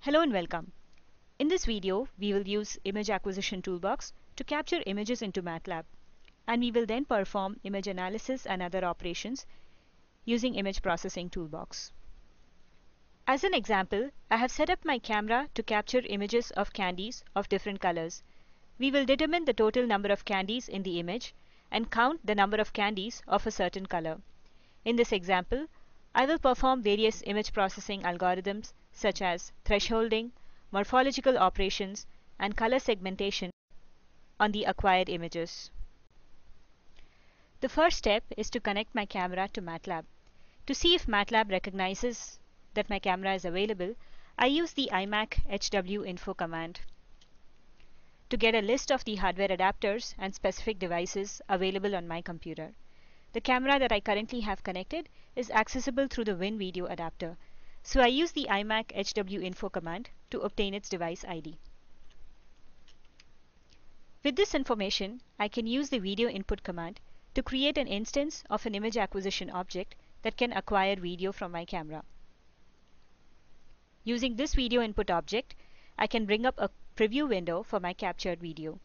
Hello and welcome. In this video, we will use Image Acquisition Toolbox to capture images into MATLAB, and we will then perform image analysis and other operations using Image Processing Toolbox. As an example, I have set up my camera to capture images of candies of different colors. We will determine the total number of candies in the image and count the number of candies of a certain color. In this example, I will perform various image processing algorithms such as thresholding, morphological operations, and color segmentation on the acquired images. The first step is to connect my camera to MATLAB. To see if MATLAB recognizes that my camera is available, I use the iMac HW-info command to get a list of the hardware adapters and specific devices available on my computer. The camera that I currently have connected is accessible through the Win Video adapter, so I use the iMac HW-info command to obtain its device ID. With this information, I can use the video input command to create an instance of an image acquisition object that can acquire video from my camera. Using this video input object, I can bring up a preview window for my captured video.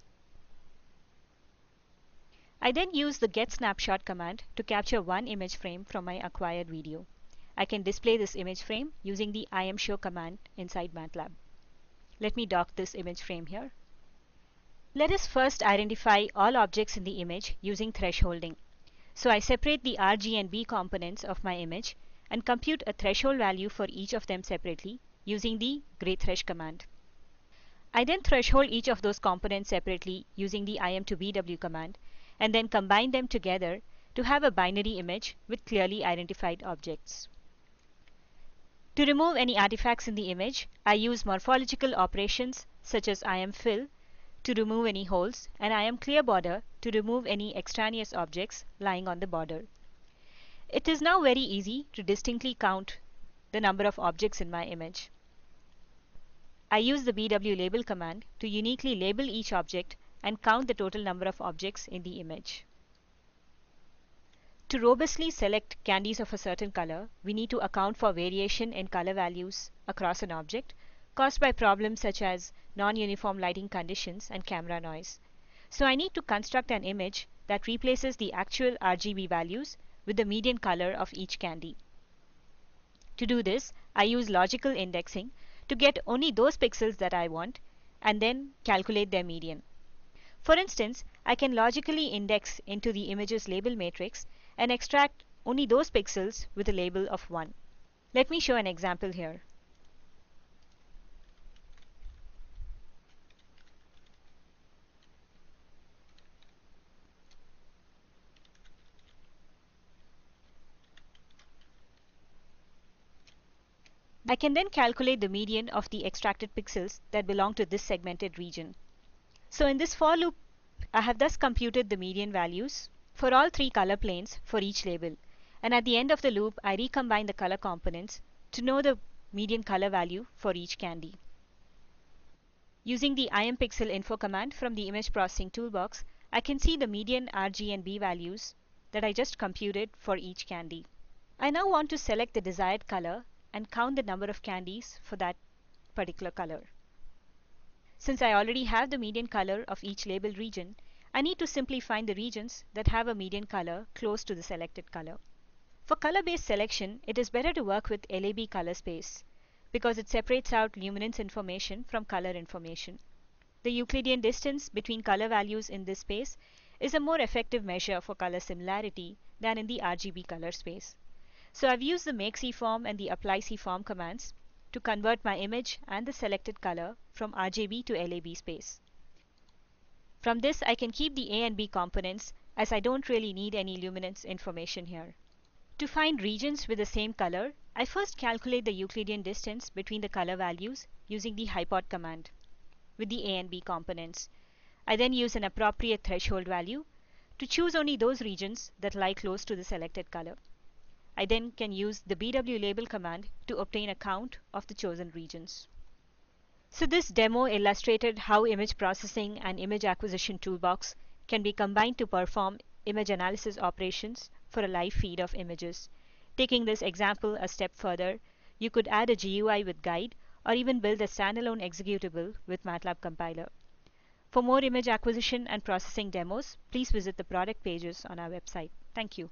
I then use the getSnapshot command to capture one image frame from my acquired video. I can display this image frame using the imshow command inside MATLAB. Let me dock this image frame here. Let us first identify all objects in the image using thresholding. So I separate the R, G, and B components of my image and compute a threshold value for each of them separately using the graythresh command. I then threshold each of those components separately using the im2bw command and then combine them together to have a binary image with clearly identified objects. To remove any artifacts in the image, I use morphological operations such as imfill to remove any holes and imclearBorder to remove any extraneous objects lying on the border. It is now very easy to distinctly count the number of objects in my image. I use the bwlabel command to uniquely label each object and count the total number of objects in the image. To robustly select candies of a certain color, we need to account for variation in color values across an object caused by problems such as non-uniform lighting conditions and camera noise. So I need to construct an image that replaces the actual RGB values with the median color of each candy. To do this, I use logical indexing to get only those pixels that I want and then calculate their median. For instance, I can logically index into the image's label matrix and extract only those pixels with a label of 1. Let me show an example here. I can then calculate the median of the extracted pixels that belong to this segmented region. So in this for loop, I have thus computed the median values for all three color planes for each label. And at the end of the loop, I recombine the color components to know the median color value for each candy. Using the impixelinfo command from the image processing toolbox, I can see the median R, G, and B values that I just computed for each candy. I now want to select the desired color and count the number of candies for that particular color. Since I already have the median color of each label region, I need to simply find the regions that have a median color close to the selected color. For color-based selection, it is better to work with LAB color space because it separates out luminance information from color information. The Euclidean distance between color values in this space is a more effective measure for color similarity than in the RGB color space. So I've used the makeCForm and the applyCForm commands to convert my image and the selected color from RGB to LAB space. From this, I can keep the A and B components as I don't really need any luminance information here. To find regions with the same color, I first calculate the Euclidean distance between the color values using the hypod command with the A and B components. I then use an appropriate threshold value to choose only those regions that lie close to the selected color. I then can use the bwlabel command to obtain a count of the chosen regions. So this demo illustrated how image processing and image acquisition toolbox can be combined to perform image analysis operations for a live feed of images. Taking this example a step further, you could add a GUI with guide or even build a standalone executable with MATLAB compiler. For more image acquisition and processing demos, please visit the product pages on our website. Thank you.